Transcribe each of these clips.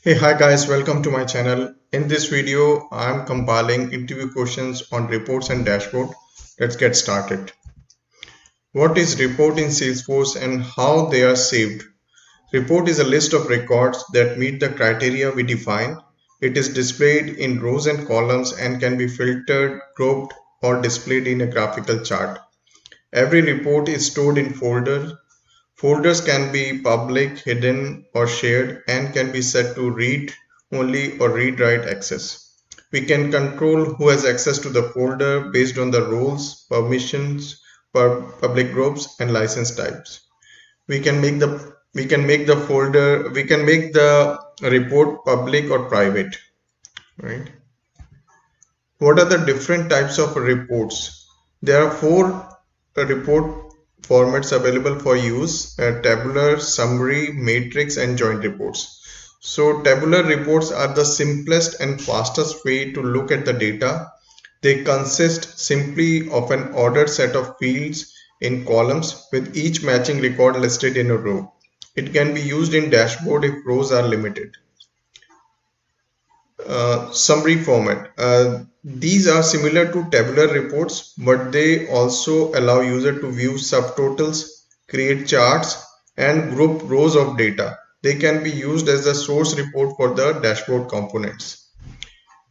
Hey, hi guys, welcome to my channel. In this video, I'm compiling interview questions on reports and dashboard. Let's get started. What is report in Salesforce and how they are saved? Report is a list of records that meet the criteria we define. It is displayed in rows and columns and can be filtered, grouped, or displayed in a graphical chart. Every report is stored in folders. Folders can be public, hidden, or shared and can be set to read only or read write access. We can control who has access to the folder based on the roles, permissions, public groups, and license types. We can make the report public or private, right? What are the different types of reports? There are four report formats available for use: tabular, summary, matrix, and joint reports. So tabular reports are the simplest and fastest way to look at the data. They consist simply of an ordered set of fields in columns with each matching record listed in a row. It can be used in dashboard if rows are limited. Summary format. These are similar to tabular reports, but they also allow user to view subtotals, create charts, and group rows of data. They can be used as a source report for the dashboard components.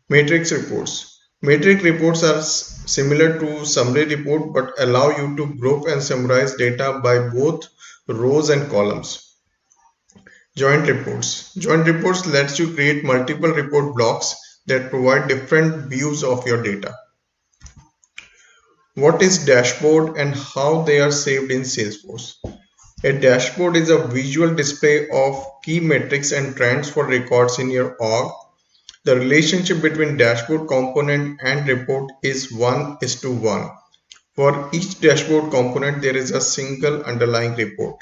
Matrix reports. Matrix reports are similar to summary report but allow you to group and summarize data by both rows and columns. Joint reports. Joint reports lets you create multiple report blocks that provide different views of your data. What is dashboard and how they are saved in Salesforce? A dashboard is a visual display of key metrics and trends for records in your org. The relationship between dashboard component and report is 1:1. For each dashboard component, there is a single underlying report.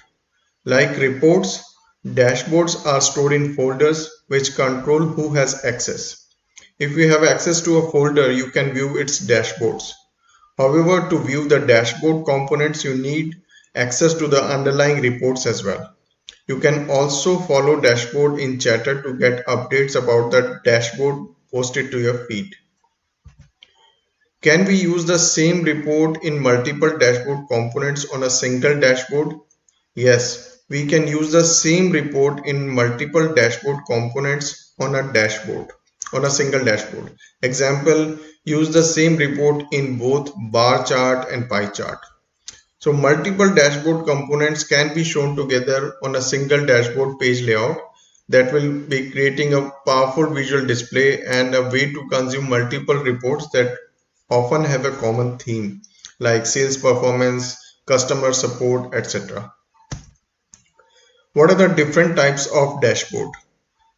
Like reports, dashboards are stored in folders which control who has access. If you have access to a folder, you can view its dashboards. However, to view the dashboard components, you need access to the underlying reports as well. You can also follow dashboard in chatter to get updates about the dashboard posted to your feed. Can we use the same report in multiple dashboard components on a single dashboard? Yes, we can use the same report in multiple dashboard components on a single dashboard. Example, use the same report in both bar chart and pie chart. So multiple dashboard components can be shown together on a single dashboard page layout that will be creating a powerful visual display and a way to consume multiple reports that often have a common theme like sales performance, customer support, etc. What are the different types of dashboard?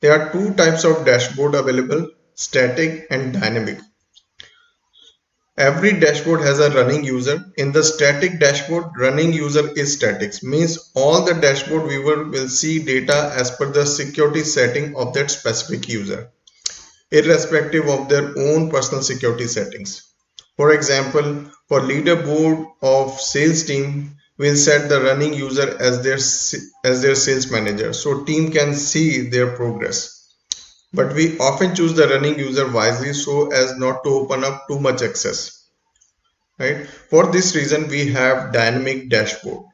There are two types of dashboard available: static and dynamic. Every dashboard has a running user. In the static dashboard, running user is static, means all the dashboard viewer will see data as per the security setting of that specific user, irrespective of their own personal security settings. For example, for leaderboard of sales team, we'll set the running user as their sales manager so team can see their progress. But we often choose the running user wisely so as not to open up too much access. Right? For this reason, we have dynamic dashboard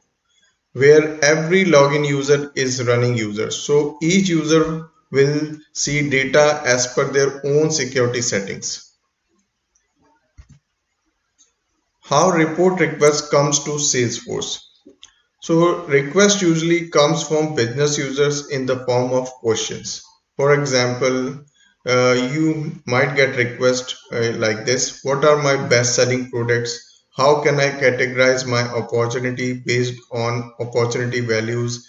where every login user is running user. So each user will see data as per their own security settings. How report request comes to Salesforce? So request usually comes from business users in the form of questions. For example, you might get request like this: what are my best selling products? How can I categorize my opportunity based on opportunity values?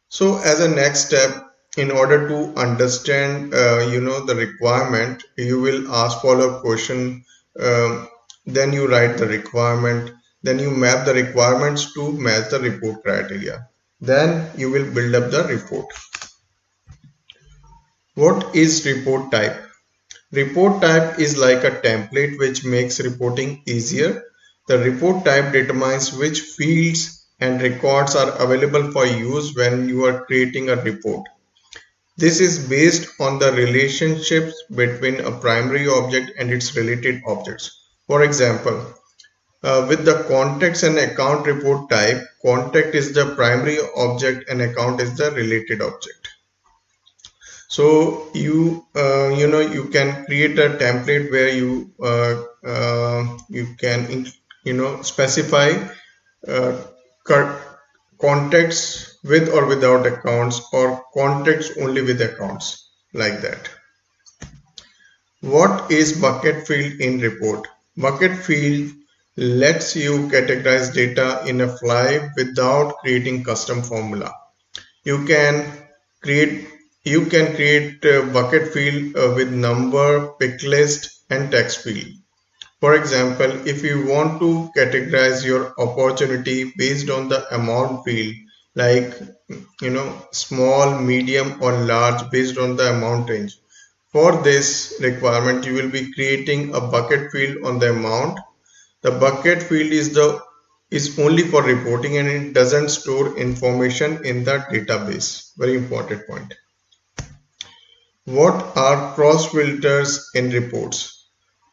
So as a next step, in order to understand the requirement, you will ask follow-up question. Then you write the requirement. Then you map the requirements to match the report criteria. Then you will build up the report. What is report type? Report type is like a template which makes reporting easier. The report type determines which fields and records are available for use when you are creating a report. This is based on the relationships between a primary object and its related objects. For example, with the contacts and account report type, contact is the primary object and account is the related object. So you can create a template where you can specify uh, contacts with or without accounts or contacts only with accounts, like that. What is bucket field in report? Bucket field lets you categorize data in a fly without creating custom formula. You can create a bucket field with number, pick list, and text field. For example, if you want to categorize your opportunity based on the amount field, like small, medium, or large based on the amount range. For this requirement, you will be creating a bucket field on the amount. The bucket field is only for reporting and it doesn't store information in the database. Very important point. What are cross filters in reports?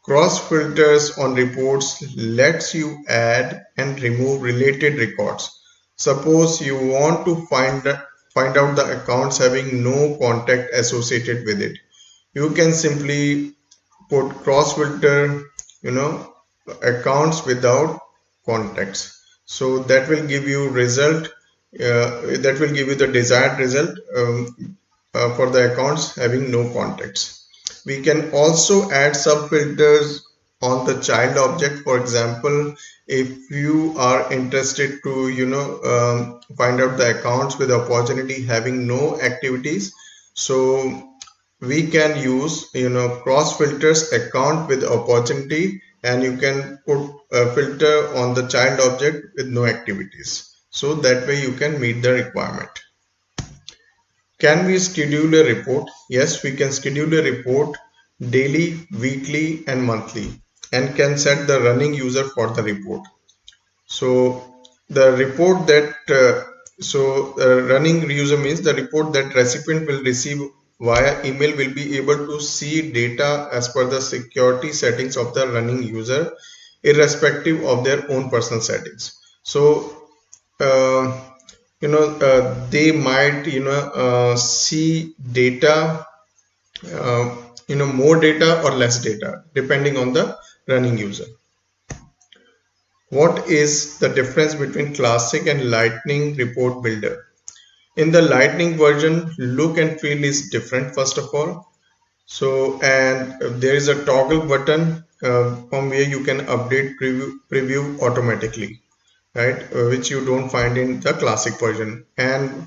Cross filters on reports lets you add and remove related records. Suppose you want to find out the accounts having no contact associated with it. You can simply put cross filter, you know, accounts without contacts. So that will give you result. That will give you the desired result for the accounts having no contacts. We can also add sub filters on the child object. For example, if you are interested to find out the accounts with opportunity having no activities, so we can use cross filters account with opportunity, and you can put a filter on the child object with no activities, so that way you can meet the requirement. Can we schedule a report? Yes, we can schedule a report daily, weekly, and monthly, and can set the running user for the report. So the report that running user means the report that recipient will receive via email will be able to see data as per the security settings of the running user, irrespective of their own personal settings. So uh, they might see data, more data or less data depending on the running user. What is the difference between classic and lightning report builder? In the lightning version, look and feel is different first of all. So, and there is a toggle button from where you can update preview automatically, right? Which you don't find in the classic version. And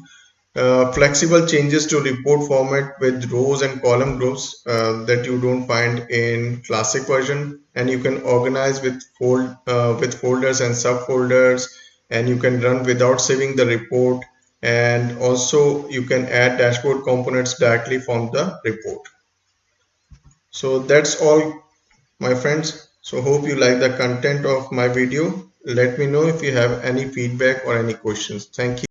flexible changes to report format with rows and column groups that you don't find in classic version, and you can organize with folders and subfolders, and you can run without saving the report, and also you can add dashboard components directly from the report. So that's all, my friends. So hope you like the content of my video. Let me know if you have any feedback or any questions. Thank you.